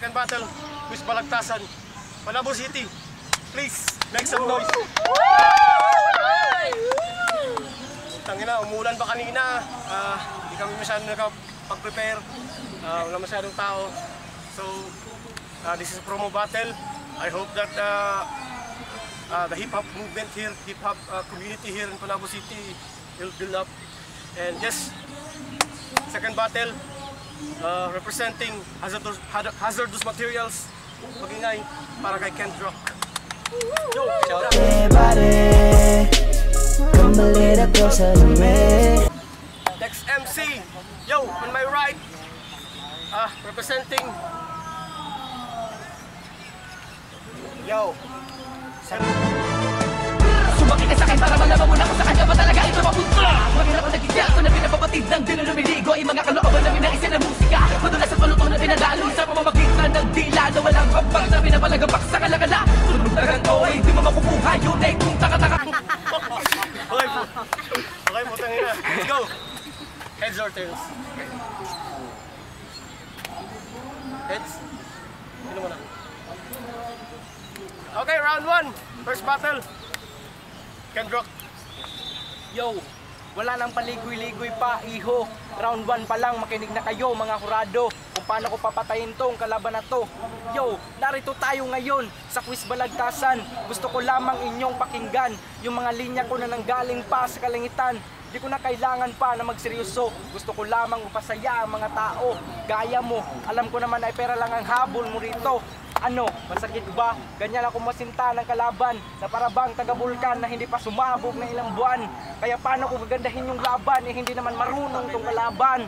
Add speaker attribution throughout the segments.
Speaker 1: second battle, Quiz Balagtasan, Malabo City. Please, make some noise. Tangina, umulan pa kanina. Hindi kami masyadong nakapag-prepare. Wala masyadong tao. So, this is a promo battle. I hope that the hip-hop movement here, hip-hop community here in Malabo City will build up. And yes, second battle, representing hazardous materials, Magingay, para kay Kent Rock. Yo, shout out. Next MC, yo, on my right, representing, yo,
Speaker 2: Sumakit ka sa'kin para malaman mo na kung saan ka ba talaga ito mapunta. Mahirap ang nagigil ko na pinapabatid ng di na lumiligo. Ay mga kalooban na minais na musika. Madulas at malutong na pinadalo sa pamamagitan ng dila na walang pampag na pinapalagapak sa kalakala. Sunog na ganito ay di mo makukuha yun ay kung taka-taka.
Speaker 1: Okay po, tangina. Let's go. Heads or tails? Heads? Sino mo na? Okay, round 1. First battle. Kendrock.
Speaker 3: Yo, wala nang paligoy-ligoy pa, iho. Round 1 pa lang, makinig na kayo mga hurado kung paano ko papatayin tong kalaban na to. Yo, narito tayo ngayon sa Quiz Balagtasan. Gusto ko lamang inyong pakinggan yung mga linya ko na nanggaling pa sa kalangitan. Di ko na kailangan pa na magseryoso. Gusto ko lamang upasaya ang mga tao. Gaya mo, alam ko naman ay pera lang ang habol mo rito. Ano, masakit ba? Ganyan ako masinta ng kalaban na parabang taga-bulkan na hindi pa sumabog na ilang buwan. Kaya paano ko gagandahin yung laban eh hindi naman marunong tong kalaban.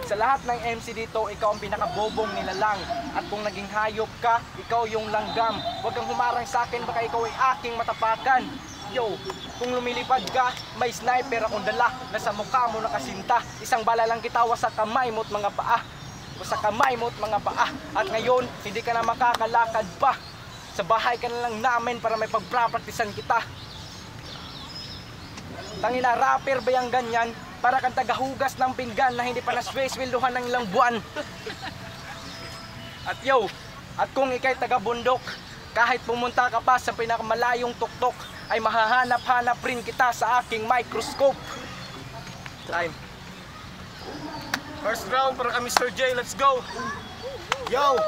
Speaker 3: Sa lahat ng MC dito, ikaw ang pinakabobong nilalang. At kung naging hayop ka, ikaw yung langgam. Huwag kang humarang sa akin, baka ikaw ay aking matapakan. Yo, kung lumilipad ka, may sniper akong dala na sa mukha mo nakasinta. Isang bala lang kitawa sa kamay mo't mga paa. Sa kamay mo't mga paa. At ngayon, hindi ka na makakalakad pa. Sa bahay ka na lang namin para may pagprapraktisan kita. Tangina, rapper ba yung ganyan? Para kang tagahugas ng pinggan na hindi pa na-sweldohan ng ilang buwan. At yo, at kung ikay taga-bundok, kahit pumunta ka pa sa pinakamalayong tuktok, ay mahahanap-hanap rin kita sa aking microscope. Time.
Speaker 1: First round para kami Mr. J, let's go!
Speaker 4: Yo!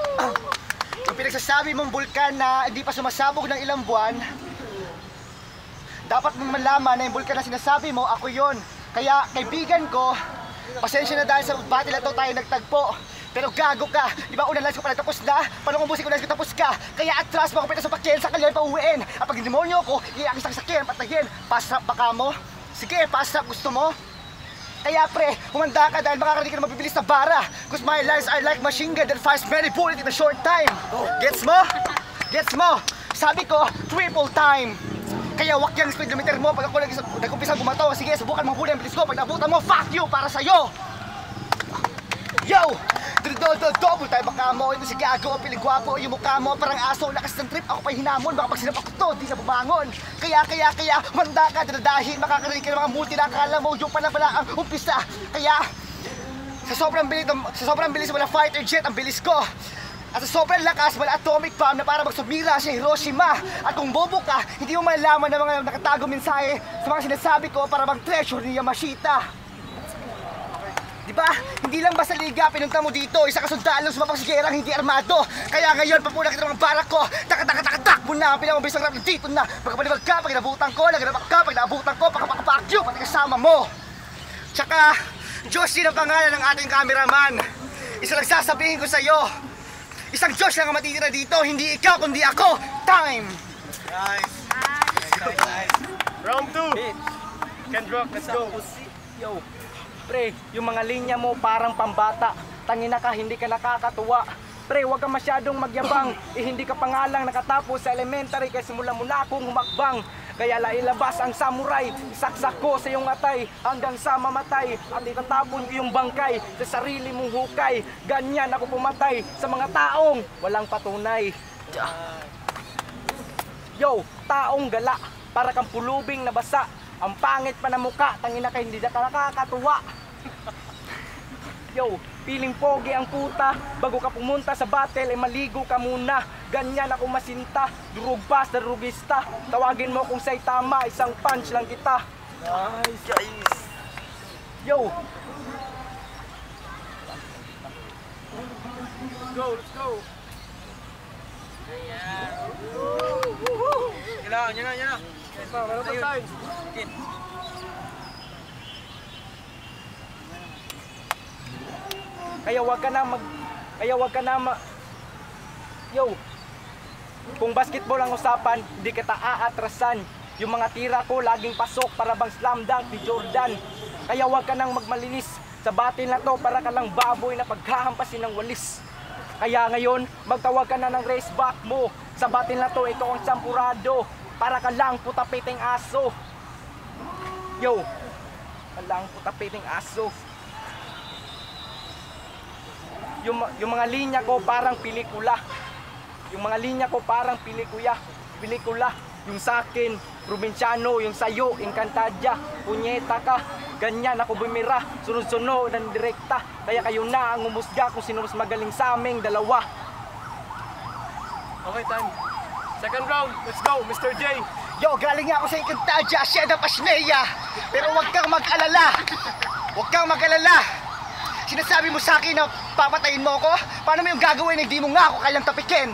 Speaker 4: Yung pinagsasabi mong bulkan na hindi pa sumasabog ng ilang buwan, dapat mong malaman na yung bulkan na sinasabi mo, ako yon. Kaya kaibigan ko, pasensya na dahil sa battle na to tayo nagtagpo. Pero gago ka, di ba unang lines ko pala tapos na? Paano kung musik ko lines ko tapos ka? Kaya atras mo ako pita sa pakyan, sa kalyan pa uwiin. At pag demonyo ko, iakis ang sakyan, patayin. Pasrap baka mo? Sige, pasrap gusto mo? Kaya pre, humanda ka dahil makakarinig ka na mabibilis na bara. Cause my lines are like machine gun that fires many bullets in a short time. Gets mo? Gets mo? Sabi ko, triple time. Kaya wak yan speedometer mo pag ako nag-umpisang bumato. Sige, subukan mong huli ang bilis ko. Pag nabutan mo, fuck you para sa'yo. Yo! Double tayo baka mo. Ito si Gago, piligwapo. Yung mukha mo parang aso. Lakas ng trip, ako pa'y hinamon. Baka pag sinap ako to, di na bumangon. Kaya, manda ka dahil makakarinig ka ng mga multi na akala mo. Yung pala ang umpisa. Kaya, sa sobrang bilis wala fighter jet, ang bilis ko. At sa sobrang lakas, wala atomic bomb na para magsumira sa Hiroshima. At kung bobo ka, hindi mo malaman ng mga nakatago mensahe sa mga sinasabi ko para mag-treasure ni Yamashita. Diba? Hindi lang basta liga, pinunta mo dito, isa kasundalo sumapagsigerang hindi armado. Kaya ngayon, papuna kita ng mga barak ko. Tak mo na, pinamabilis ang rap dito na. Pagkapalibag ka, pag inabutan ko, naganap ka, pag naabutan ko, pakapakapakyo, pati kasama mo. Tsaka, Diyos din ang pangalan ng ating cameraman. Isa lang sasabihin ko sa'yo, isang Diyos lang ang matitira dito, hindi ikaw kundi ako. Time!
Speaker 1: Nice. Round 2. Kendrock, let's go.
Speaker 3: Yo, pre, yung mga linya mo parang pambata. Tangina ka, hindi ka nakakatuwa. Pre, huwag kang masyadong magyabang. Hindi ka pa nga lang nakatapos sa elementary kaya simula mo na akong humakbang. Kaya lailabas ang samurai, isaksak ko sa iyong atay hanggang sa mamatay. At itatapon ko yung bangkay sa sarili mong hukay. Ganyan ako pumatay sa mga taong walang patunay. Yo, taong gala, para kang pulubing na basa. Ang pangit pa na mukha, tangina ka, hindi na ka nakakatuwa. Yo, piling pogi ang puta. Bago ka pumunta sa battle ay maligo ka muna. Ganyan ako masinta, durug pas, darugista. Tawagin mo kung sa'y tama, isang punch lang kita.
Speaker 1: Nice, guys.
Speaker 3: Yo,
Speaker 1: Let's go, let's go. Yan na. Meron pa time.
Speaker 3: kaya wag ka na Yo, kung basketball ang usapan, di kita aatrasan. Yung mga tira ko laging pasok para bang slam dunk ni Jordan. Kaya wag ka nang magmalinis sa battle na to para ka lang baboy na paghahampasin ng walis. Kaya ngayon, magtawag ka na ng race back mo. Sa battle na to, ito ang sampurado. Para ka lang putapiting aso. Yo, ka lang putapiting aso. Yung mga linya ko parang pelikula. Yung mga linya ko parang pelikula. Yung sakin, probinsyano, yung sayo, Encantadia, punyeta ka. Ganyan ako bumira, sunod-sunod ng direkta. Kaya kayo na ang umusga kung sino mas magaling sa aming dalawa.
Speaker 1: Okay, time. Second round, let's go, Mr. J.
Speaker 4: Yo, galing nga ako sa Encantadia, Siena Pasneya. Pero huwag kang mag-alala. Sinasabi mo sa akin na papatayin mo ako? Paano mo yung gagawin? Hindi mo nga ako kayang tapikin.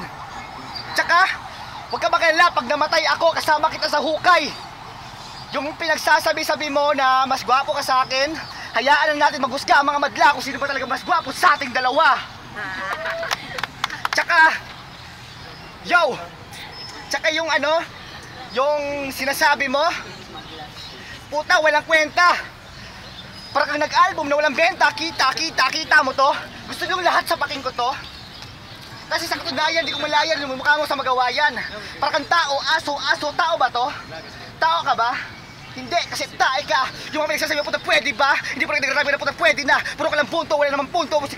Speaker 4: Tsaka, huwag kang mag-alala pag namatay ako, kasama kita sa hukay. Yung pinagsasabi-sabi mo na mas gwapo ka sa akin, hayaan lang natin maghusga ang mga madla kung sino ba talaga mas gwapo sa ating dalawa. Tsaka yung yung sinasabi mo, puta, walang kwenta. Para kang nag-album na walang benta, kita mo to. Gusto nyo lahat sa paking ko to? Kasi sa katunayan, di ko malayan, lumumukha mo sa magawayan. Para kang tao, aso, tao ba to? Tao ka ba? Hindi, kasi tae ka. Yung mga pinagsasabi mo, puta, pwede ba? Hindi pa rin nagrabi na puta, pwede na. Puro ka lang punto, wala namang punto. Di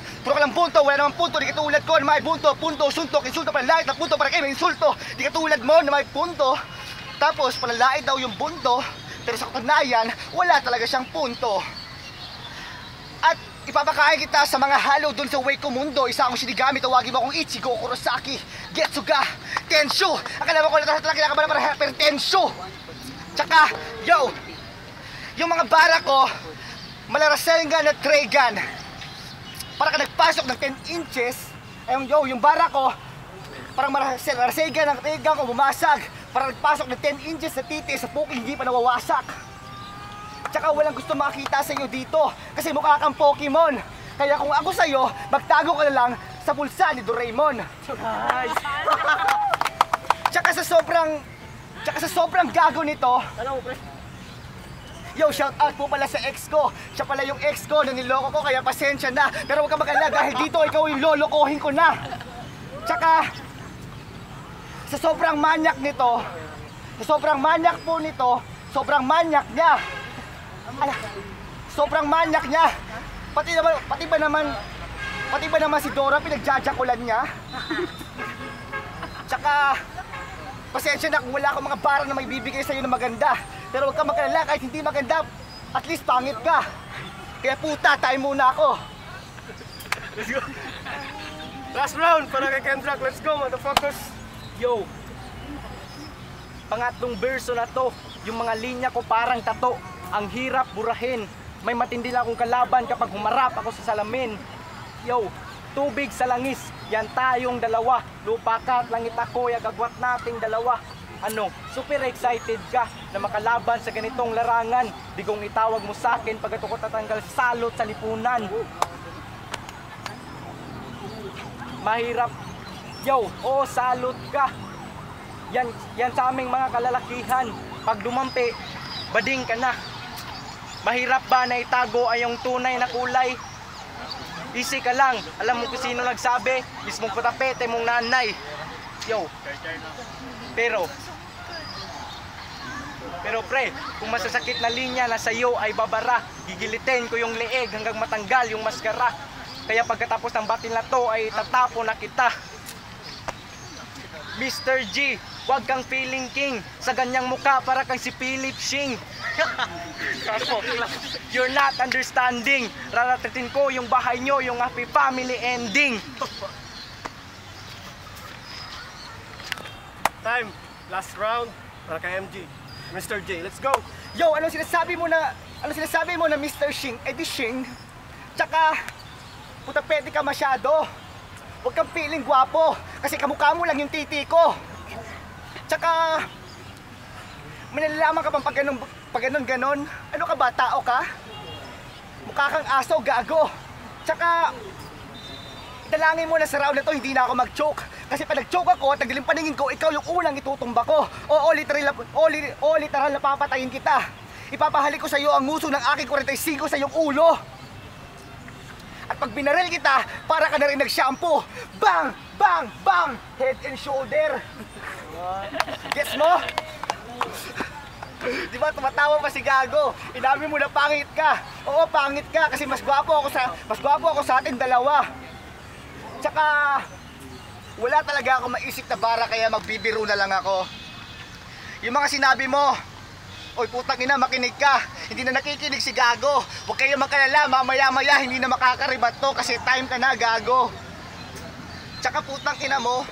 Speaker 4: katulad ko na may punto, suntok, insulto, panlalait na punto, para kayo may insulto. Di katulad mo na may punto. Tapos, panlalait daw yung punto. Pero sa katunayan, wala talaga siyang punto. At ipapakain kita sa mga halo dun sa Wake Mundo. Isa akong Shinigami, tawagin mo akong Ichigo Kurosaki Getsuga Tenshu. Akala mo ko na talaga kinakabalan para hypertensyo. Tsaka, yung mga bara ko, malarasengan at Trigun. Para ka nagpasok ng 10 inches, yung bara ko, parang malarasengan ng Trigun ko bumasag. Para nagpasok ng 10 inches sa titi, sa puking hindi pa nawawasak. Tsaka walang gusto makakita sa iyo dito kasi mukha kang Pokemon. Kaya kung ako sa iyo, magtago ka na lang sa bulsa ni Doraemon.
Speaker 1: Nice.
Speaker 4: Tsaka sa sobrang gago nito. Yo, shout out po pala sa ex ko. Siya pala yung ex ko na niloko ko, kaya pasensya na. Pero huwag ka mag-alala dahil dito ikaw yung lolokohin ko na. Tsaka sa sobrang manyak nito, sobrang manyak niya. Pati ba naman si Dora pinagjajakulan niya? Tsaka pasensya na kung wala akong mga bara na may bibigay sa iyo na maganda. Pero huwag ka mag-alala, kahit hindi maganda, at least pangit ka. Kaya puta, tayo muna ako.
Speaker 1: Let's go. Last round para kay Kendrak. Let's go, motherfuckers.
Speaker 3: Yo, pangatlong verso na to, yung mga linya ko parang tato. Ang hirap burahin, may matindi lang akong kalaban kapag humarap ako sa salamin. Yo, tubig sa langis, yan tayong dalawa. Lupa ka at langit ako, agagwat nating dalawa. Super excited ka na makalaban sa ganitong larangan. Digong itawag mo sa akin pag ako tatanggal salot sa lipunan. Mahirap. Yo, salot ka. Yan sa aming mga kalalakihan. Pag dumampi, bading ka na. Mahirap ba na itago ay yung tunay na kulay? Easy ka lang. Alam mo kung sino nagsabi? Mismong patapete mong nanay. Yo. Pero pre, kung masasakit na linya na sa'yo ay babara, gigilitin ko yung leeg hanggang matanggal yung maskara. Kaya pagkatapos ng batil na to ay tatapo na kita. Mr. G, wag kang feeling king. Sa ganyang muka para kang si Philip Shing. You're not understanding. Raratitin ko yung bahay nyo, yung happy family ending.
Speaker 1: Time. Last round para kay MG. Mr. J, let's go.
Speaker 4: Yo, ano sinasabi mo na Mr. Shing? Eh di Shing. Tsaka, puta pwede ka masyado. Huwag kang feeling gwapo. Kasi kamukha mo lang yung titi ko. Tsaka, may nalalaman ka bang pag ganon? Ano ka ba? Tao ka? Mukha kang aso, gago. Tsaka, dalangin mo na sa round na to, hindi na ako mag-choke. Kasi pag nag-choke ako at nagdilim paningin ko, ikaw yung unang itutumba ko. Oo, literal na papatayin kita. Ipapahalik ko sa iyo ang nguso ng aking 45 sa iyong ulo. At pag binaril kita, para ka na rin nag-shampoo. Bang! Bang! Bang! Head and shoulder. Gets mo? Di ba tumatawa pa si Gago? Inamin mo na pangit ka. Oo, pangit ka kasi mas gwapo ako sa ating dalawa. Tsaka wala talaga ako maisip na bara kaya magbibiro na lang ako. Yung mga sinabi mo, oy putang ina, makinig ka. Hindi na nakikinig si Gago. Huwag kayo makalala, mamaya-maya hindi na makakaribat to kasi time ka na, Gago. Tsaka putang ina mo,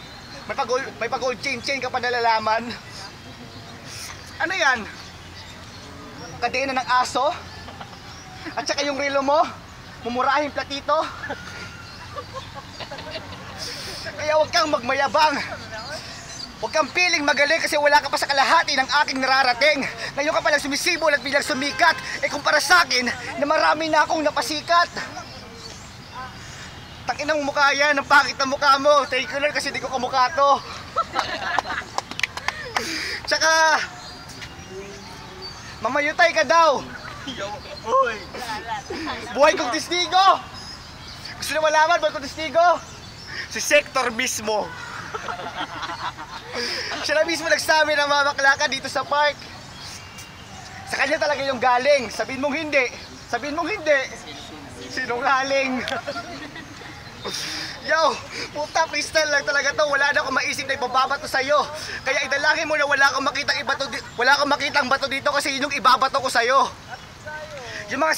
Speaker 4: may pag-gold chain ka pa nalalaman. Ano yan? Kadena ng aso? At saka yung relo mo, mumurahing platito? Kaya huwag kang magmayabang. Huwag kang piling magaling kasi wala ka pa sa kalahati ng aking nararating. Ngayon ka palang sumisibol at bilang sumikat. Eh kumpara sa akin na marami na akong napasikat. Takinang mukha yan, ang pangit na mukha mo. Take ko lang kasi di ko kamukha to. Tsaka, mamayutay ka daw. Buhay kong testigo. Gusto na malaman, buhay kong testigo? Si Sector mismo. Siya na mismo nagsabi na mamakla ka dito sa park. Sa kanya talaga yung galing. Sabihin mong hindi. Sinungaling. Yo, puta, freestyle lang talaga to. Wala na akong maisip na ibabato sa'yo. Kaya idalangin mo na wala akong makitang bato dito kasi yun yung ibabato ko sa'yo. Yung mga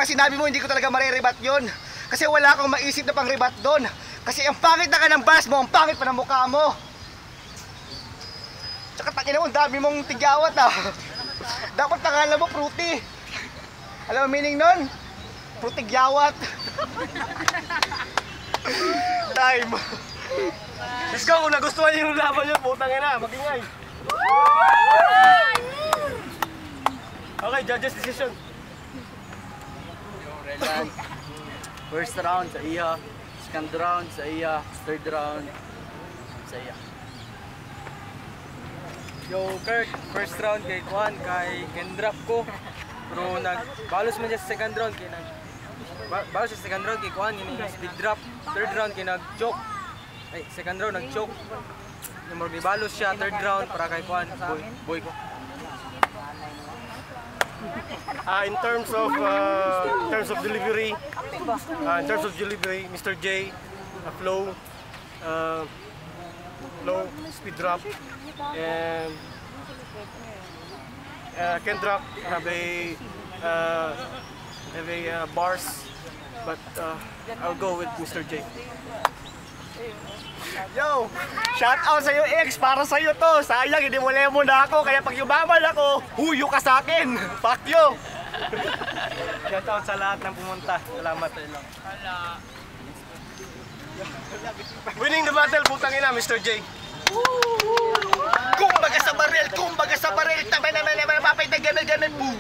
Speaker 4: sinabi mo, hindi ko talaga mariribat yun. Kasi wala akong maisip na pang-ribat doon. Kasi ang pangit na ka ng bars mo, ang pangit pa ng mukha mo. Tsaka takin mo, ang dami mong tigyawat ah. Dapat tangalan mo, fruity. Alam mo meaning nun? Frutigyawat. Time.
Speaker 1: Let's go, kung nagustuhan niyo yung laban niyo, putang ina, magingay. Okay, judges decision.
Speaker 5: First round sa iya, second round sa iya, third round sa iya.
Speaker 3: Yo, Kurt, first round kay Juan, kay Kendrap ko. Pero balos man siya sa second round kay balos sa second round kay Juan, yun yung speed drop. Third round kay nag-choke. Ay, second round nag-choke. Yung balos siya, third round para kay Juan, boy ko.
Speaker 1: In terms of delivery, Mr. J, flow, speed drop, and Kendrap have a bars, but I'll go with Mr. J.
Speaker 4: Yo, shout out sa'yo X, para sa'yo to. Sayang, hindi mo lemon na ako. Kaya pag yumaman ako, huyo ka sa akin. Fuck you.
Speaker 3: Shout out sa lahat ng pumunta. Salamat sa ilang.
Speaker 1: Winning the battle, putang ina, Mr. J.
Speaker 4: Kumbaga sa baril, tama naman, papay na ganun, boom.